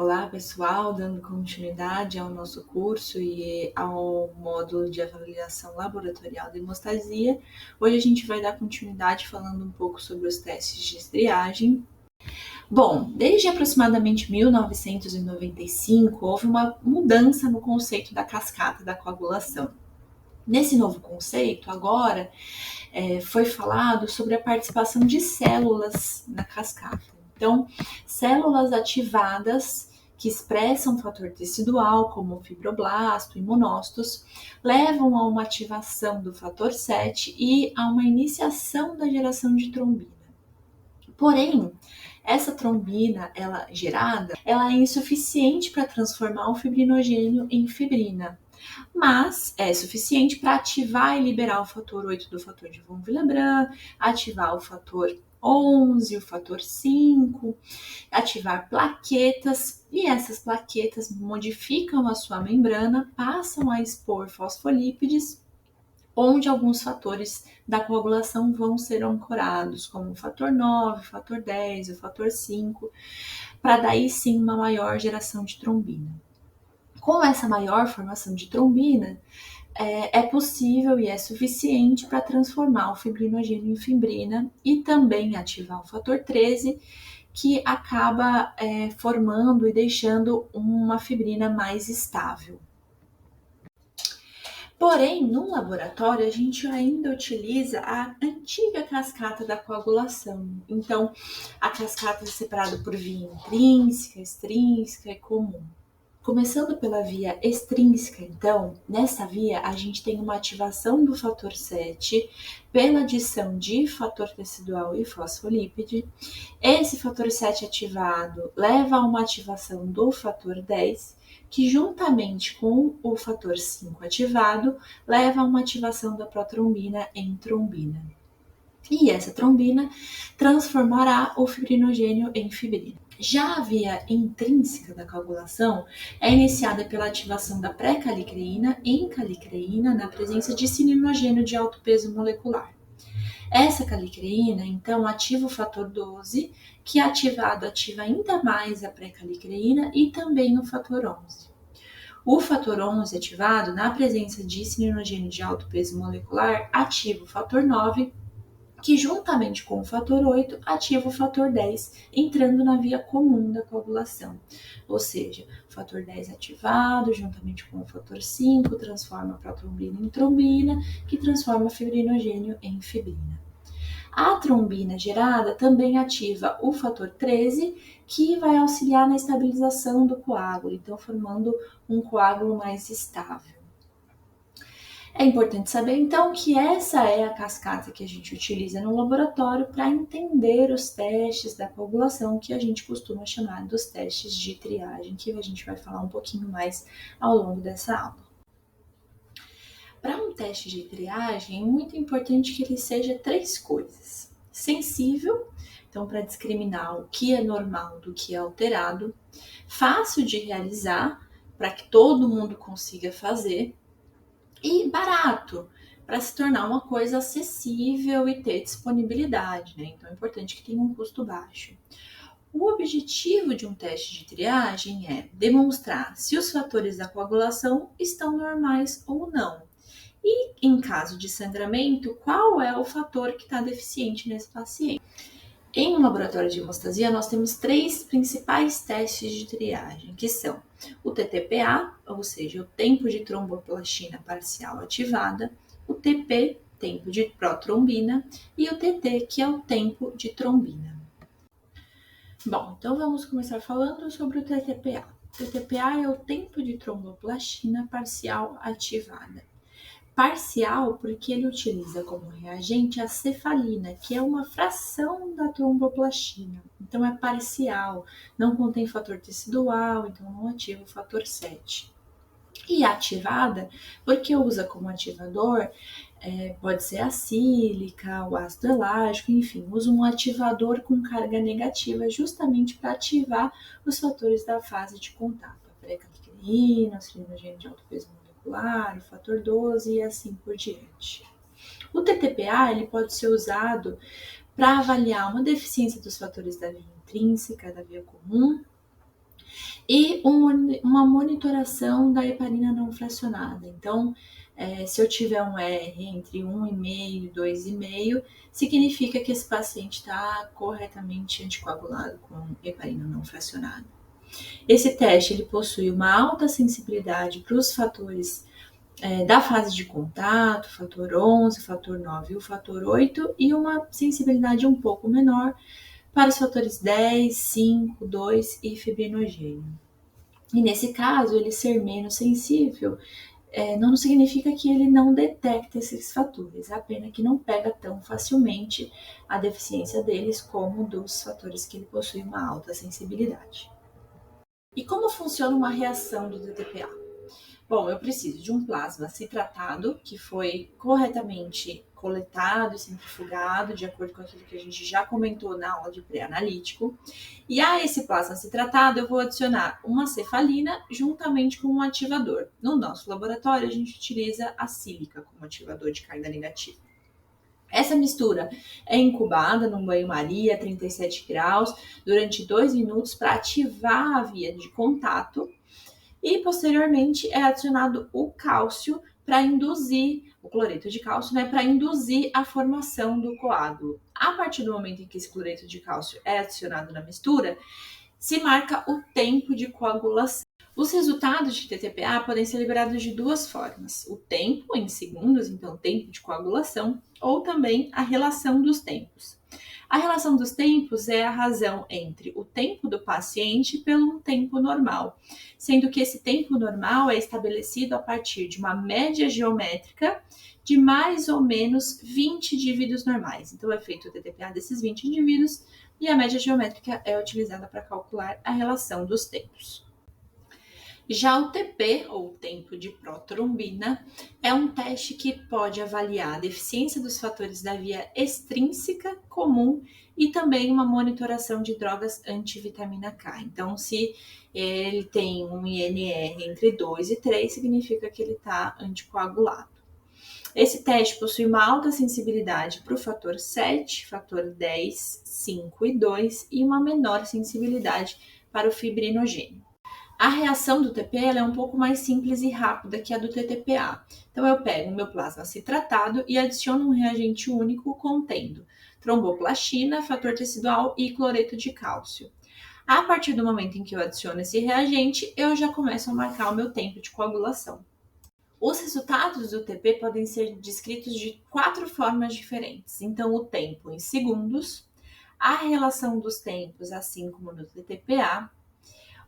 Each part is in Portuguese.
Olá, pessoal, dando continuidade ao nosso curso e ao módulo de avaliação laboratorial de hemostasia. Hoje a gente vai dar continuidade falando um pouco sobre os testes de triagem. Bom, desde aproximadamente 1995, houve uma mudança no conceito da cascata da coagulação. Nesse novo conceito, agora, foi falado sobre a participação de células na cascata. Então, células ativadas que expressam fator tecidual, como o fibroblasto e monócitos, levam a uma ativação do fator 7 e a uma iniciação da geração de trombina. Porém, essa trombina, ela é insuficiente para transformar o fibrinogênio em fibrina, mas é suficiente para ativar e liberar o fator 8 do fator de von Willebrand, ativar o fator 11, o fator 5, ativar plaquetas, e essas plaquetas modificam a sua membrana, passam a expor fosfolípides, onde alguns fatores da coagulação vão ser ancorados, como o fator 9, o fator 10, o fator 5, para daí sim uma maior geração de trombina. Com essa maior formação de trombina, é possível e é suficiente para transformar o fibrinogênio em fibrina e também ativar o fator 13, que acaba formando e deixando uma fibrina mais estável. Porém, no laboratório, a gente ainda utiliza a antiga cascata da coagulação. Então, a cascata é separada por via intrínseca, extrínseca e comum. Começando pela via extrínseca, então, nessa via a gente tem uma ativação do fator 7 pela adição de fator tecidual e fosfolípide. Esse fator 7 ativado leva a uma ativação do fator 10, que juntamente com o fator 5 ativado, leva a uma ativação da protrombina em trombina. E essa trombina transformará o fibrinogênio em fibrina. Já a via intrínseca da coagulação é iniciada pela ativação da pré-calicreína em calicreína na presença de cininogênio de alto peso molecular. Essa calicreína, então, ativa o fator 12, que ativado ativa ainda mais a pré-calicreína e também o fator 11. O fator 11 ativado, na presença de cininogênio de alto peso molecular, ativa o fator 9, que juntamente com o fator 8 ativa o fator 10, entrando na via comum da coagulação. Ou seja, o fator 10 ativado, juntamente com o fator 5, transforma a protrombina em trombina, que transforma o fibrinogênio em fibrina. A trombina gerada também ativa o fator 13, que vai auxiliar na estabilização do coágulo, então formando um coágulo mais estável. É importante saber, então, que essa é a cascata que a gente utiliza no laboratório para entender os testes da coagulação, que a gente costuma chamar dos testes de triagem, que a gente vai falar um pouquinho mais ao longo dessa aula. Para um teste de triagem, é muito importante que ele seja 3 coisas. Sensível, então para discriminar o que é normal do que é alterado. Fácil de realizar, para que todo mundo consiga fazer. E barato, para se tornar uma coisa acessível e ter disponibilidade, né? Então é importante que tenha um custo baixo. O objetivo de um teste de triagem é demonstrar se os fatores da coagulação estão normais ou não. E em caso de sangramento, qual é o fator que está deficiente nesse paciente? Em um laboratório de hemostasia, nós temos 3 principais testes de triagem, que são o TTPA, ou seja, o tempo de tromboplastina parcial ativada, o TP, tempo de protrombina, e o TT, que é o tempo de trombina. Bom, então vamos começar falando sobre o TTPA. O TTPA é o tempo de tromboplastina parcial ativada. Parcial porque ele utiliza como reagente a cefalina, que é uma fração da tromboplastina. Então é parcial, não contém fator tecidual, então não ativa o fator 7. E ativada porque usa como ativador, pode ser a sílica, o ácido elágico, enfim, usa um ativador com carga negativa justamente para ativar os fatores da fase de contato, a pré-calicreína, o cininogênio de alto peso molecular, o fator 12 e assim por diante. O TTPA ele pode ser usado para avaliar uma deficiência dos fatores da via intrínseca, da via comum, e uma monitoração da heparina não fracionada. Então, se eu tiver um R entre 1,5 e 2,5, significa que esse paciente está corretamente anticoagulado com heparina não fracionada. Esse teste ele possui uma alta sensibilidade para os fatores da fase de contato, fator 11, fator 9 e o fator 8, e uma sensibilidade um pouco menor para os fatores 10, 5, 2 e fibrinogênio. E nesse caso, ele ser menos sensível não significa que ele não detecta esses fatores, apenas que não pega tão facilmente a deficiência deles como dos fatores que ele possui uma alta sensibilidade. E como funciona uma reação do DTPA? Bom, eu preciso de um plasma citratado, que foi corretamente coletado e centrifugado, de acordo com aquilo que a gente já comentou na aula de pré-analítico. E a esse plasma citratado eu vou adicionar uma cefalina juntamente com um ativador. No nosso laboratório, a gente utiliza a sílica como ativador de carga negativa. Essa mistura é incubada num banho-maria a 37 graus durante 2 minutos para ativar a via de contato. E posteriormente é adicionado o cálcio para induzir, o cloreto de cálcio, né, para induzir a formação do coágulo. A partir do momento em que esse cloreto de cálcio é adicionado na mistura, se marca o tempo de coagulação. Os resultados de TTPA podem ser liberados de duas formas: o tempo em segundos, então tempo de coagulação, ou também a relação dos tempos. A relação dos tempos é a razão entre o tempo do paciente pelo tempo normal, sendo que esse tempo normal é estabelecido a partir de uma média geométrica de mais ou menos 20 indivíduos normais. Então, é feito o TTPA desses 20 indivíduos e a média geométrica é utilizada para calcular a relação dos tempos. Já o TP, ou tempo de protrombina, é um teste que pode avaliar a deficiência dos fatores da via extrínseca comum e também uma monitoração de drogas antivitamina K. Então, se ele tem um INR entre 2 e 3, significa que ele está anticoagulado. Esse teste possui uma alta sensibilidade para o fator 7, fator 10, 5 e 2 e uma menor sensibilidade para o fibrinogênio. A reação do TP é um pouco mais simples e rápida que a do TTPA. Então, eu pego o meu plasma citratado e adiciono um reagente único contendo tromboplastina, fator tecidual e cloreto de cálcio. A partir do momento em que eu adiciono esse reagente, eu já começo a marcar o meu tempo de coagulação. Os resultados do TP podem ser descritos de 4 formas diferentes. Então, o tempo em segundos, a relação dos tempos, assim como no TTPA,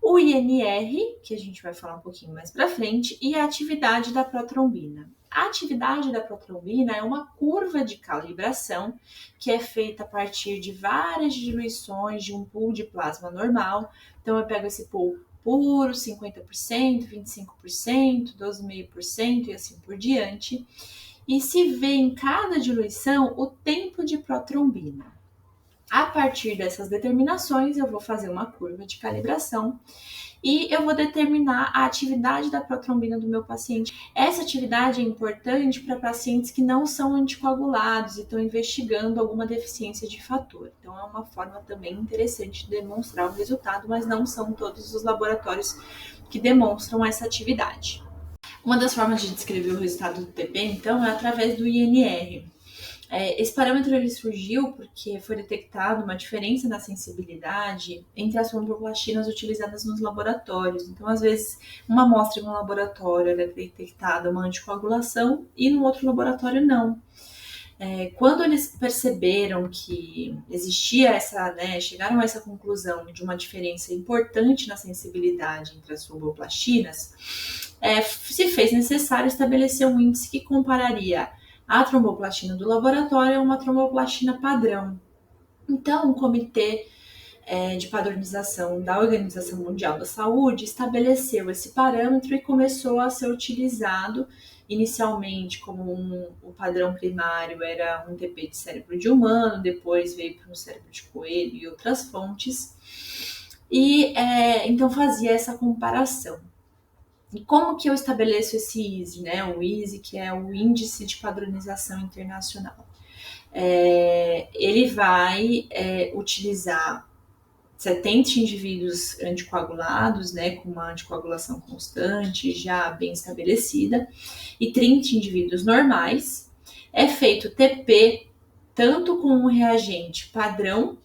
o INR, que a gente vai falar um pouquinho mais para frente, e a atividade da protrombina. A atividade da protrombina é uma curva de calibração que é feita a partir de várias diluições de um pool de plasma normal. Então, eu pego esse pool puro, 50%, 25%, 12,5% e assim por diante. E se vê em cada diluição o tempo de protrombina. A partir dessas determinações, eu vou fazer uma curva de calibração e eu vou determinar a atividade da protrombina do meu paciente. Essa atividade é importante para pacientes que não são anticoagulados e estão investigando alguma deficiência de fator. Então, é uma forma também interessante de demonstrar o resultado, mas não são todos os laboratórios que demonstram essa atividade. Uma das formas de descrever o resultado do TP, então, é através do INR. Esse parâmetro ele surgiu porque foi detectada uma diferença na sensibilidade entre as tromboplastinas utilizadas nos laboratórios. Então, às vezes, uma amostra em um laboratório era detectada uma anticoagulação e no outro laboratório não. Quando eles perceberam que existia chegaram a essa conclusão de uma diferença importante na sensibilidade entre as tromboplastinas, se fez necessário estabelecer um índice que compararia a tromboplastina do laboratório é uma tromboplastina padrão. Então, o Comitê de Padronização da Organização Mundial da Saúde estabeleceu esse parâmetro e começou a ser utilizado inicialmente como o padrão primário era um TP de cérebro de humano, depois veio para um cérebro de coelho e outras fontes, e então fazia essa comparação. E como que eu estabeleço esse ISE, né? O ISE, que é o Índice de Padronização Internacional. Ele vai utilizar 70 indivíduos anticoagulados, né, com uma anticoagulação constante, já bem estabelecida, e 30 indivíduos normais. É feito TP tanto com um reagente padrão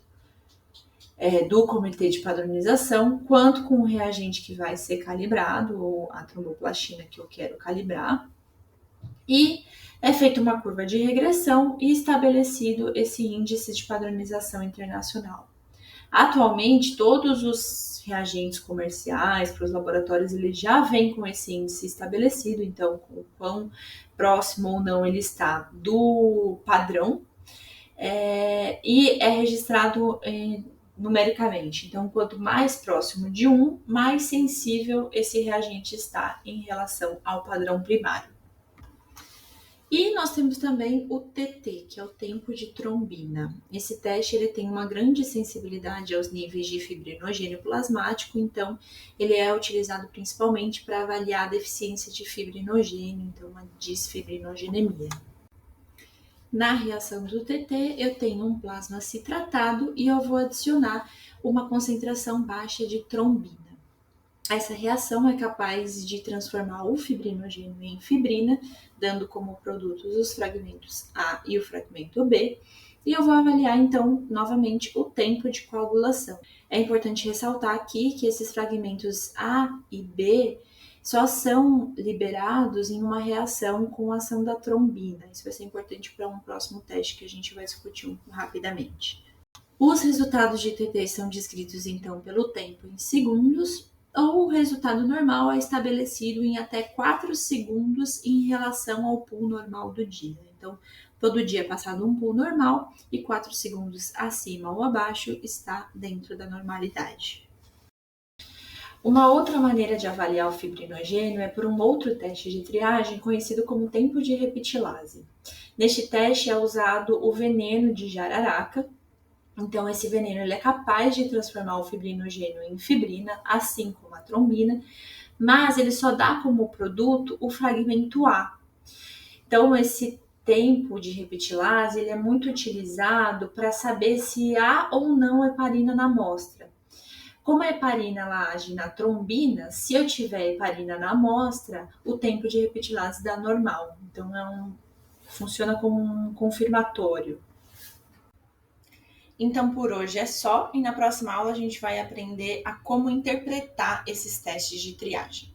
do comitê de padronização, quanto com o reagente que vai ser calibrado, ou a tromboplastina que eu quero calibrar. E é feita uma curva de regressão e estabelecido esse índice de padronização internacional. Atualmente, todos os reagentes comerciais para os laboratórios, eles já vêm com esse índice estabelecido, então, o quão próximo ou não ele está do padrão, e é registrado numericamente. Então, quanto mais próximo de 1, mais sensível esse reagente está em relação ao padrão primário. E nós temos também o TT, que é o tempo de trombina. Esse teste ele tem uma grande sensibilidade aos níveis de fibrinogênio plasmático, então ele é utilizado principalmente para avaliar a deficiência de fibrinogênio, então a disfibrinogenemia. Na reação do TT, eu tenho um plasma citratado e eu vou adicionar uma concentração baixa de trombina. Essa reação é capaz de transformar o fibrinogênio em fibrina, dando como produtos os fragmentos A e o fragmento B, e eu vou avaliar então novamente o tempo de coagulação. É importante ressaltar aqui que esses fragmentos A e B só são liberados em uma reação com a ação da trombina. Isso vai ser importante para um próximo teste que a gente vai discutir rapidamente. Os resultados de TT são descritos então pelo tempo em segundos, ou o resultado normal é estabelecido em até 4 segundos em relação ao pool normal do dia. Então, todo dia é passado um pool normal e 4 segundos acima ou abaixo está dentro da normalidade. Uma outra maneira de avaliar o fibrinogênio é por um outro teste de triagem conhecido como tempo de repetilase. Neste teste é usado o veneno de jararaca. Então, esse veneno ele é capaz de transformar o fibrinogênio em fibrina, assim como a trombina, mas ele só dá como produto o fragmento A. Então, esse tempo de repetilase ele é muito utilizado para saber se há ou não heparina na amostra. Como a heparina ela age na trombina, se eu tiver heparina na amostra, o tempo de repetilase dá normal. Então, funciona como um confirmatório. Então, por hoje é só, e na próxima aula a gente vai aprender a como interpretar esses testes de triagem.